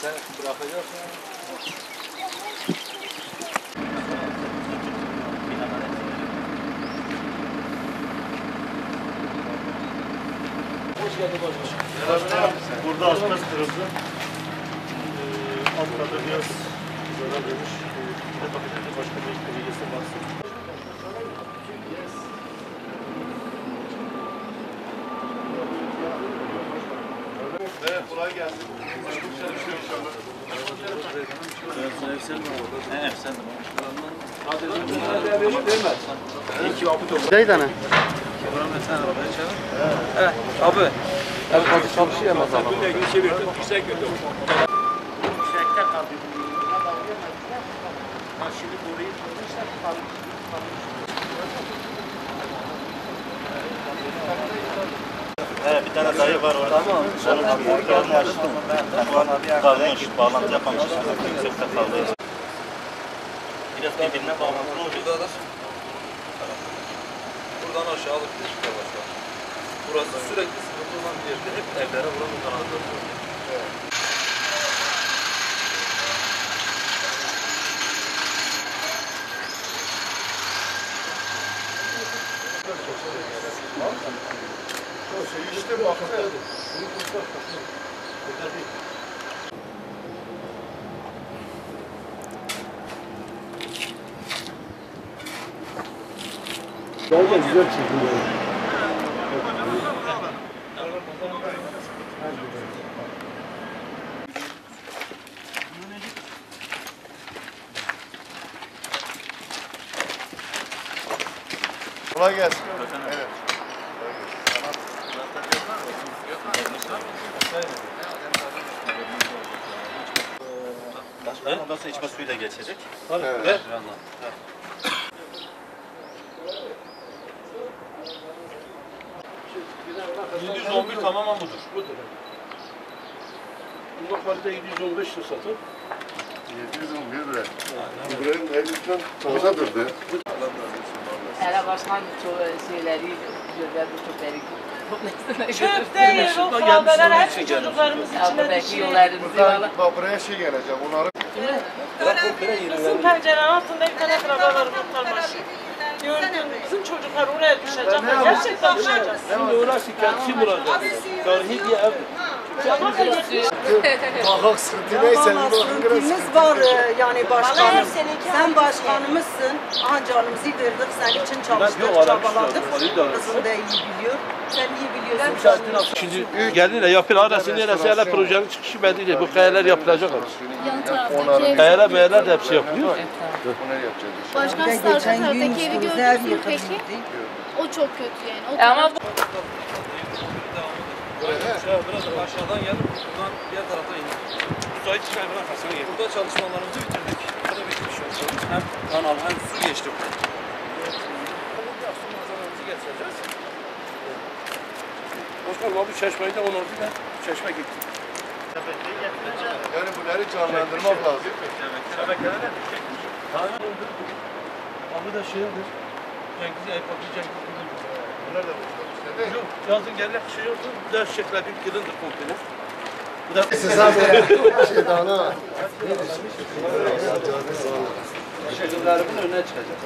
Sen bırakacaksın. Hoş geldin başkanım. Burada asmaz kırıldı. Alt kadar biraz zarar vermiş. Bir de bakacağız başka bir bilgisi varsa. Evet, kolay gelsin. Çalışıyor inşallah. Sen de. Hadi Neydi? abi. Evet, hadi çalışıyor ama zaman. Evet, bir tane dayı var orada. Tamam. Onun amortörünü açtım. Kalmış, bağlantı yapmamış. Yüksekte kaldı. Biraz birbirine bağlantılı oluyor. Buradan aşağı alıp geçmeye başlar. Burası sürekli sıkıntı olan bir yerde. Hep evlere buranın kanalları oluyor. Evet. İşte baktı. Yolda güzel çekiyor. Kolay gelsin. Evet. Başkanım ondan sonra içme suyuyla geçecek. Evet. 711 tamamen budur. Budur. Bunun kalite 715 lira satın. 711 lira. Buranın elbistan toza durdu. Hele başkan çok şeyleri görüyor, çok beri. Çöp değil, o fabrikalar hepsi çocuklarımız içine Belki düşüyor. yollarımızı Buradan bak buraya şey gelecek. Onları Bizim pencerenin altında bir tane arabalar kurtarmış. Gördüm, bizim çocuklar oraya düşecek. Gerçekten düşecek. Şimdi orası kendisi burada. Tarihi bir ev. bakak sıkıntı neyse. Tamam, sıkıntımız var yani başkanım. Sen başkanımızsın. Aha canımızı verdik, senin için çalıştık, çabaladık. Kızım da iyi biliyor. Sen iyi biliyorsun. Şimdi geldiler yapın arası neresi hele projenin çıkışı belli değil. Bu kayalar yapılacak artık. Yan taraftaki Kayalar meyalar da hepsi yapılıyor. Onları yapacağız. başkan Bir de siz arka geçen gün taraftaki evi üstümüze ev gördünüz mü peki? yıkıldı. O çok kötü yani. O Ama Biraz aşağıdan gelip buradan diğer tarafa indik. Müsait çıkarma arkasına gel. Burada çalışmalarımızı bitirdik. Burada bitmiş oldu. Hem kanal hem su geçti. Malzememizi getireceğiz. Başkanım abi çeşmeyi de onardı da çeşme gitti. Yani bunları canlandırmak lazım. Şebekelere Abi de şeydir. Cengiz Eyüp'ü Cengiz Bunlar da burada işte. Yok yazın gelip şey oldu. Ders şekledik kılındı komple. Bu da Siz abi şey daha ne var? şekillerimin önüne çıkacak.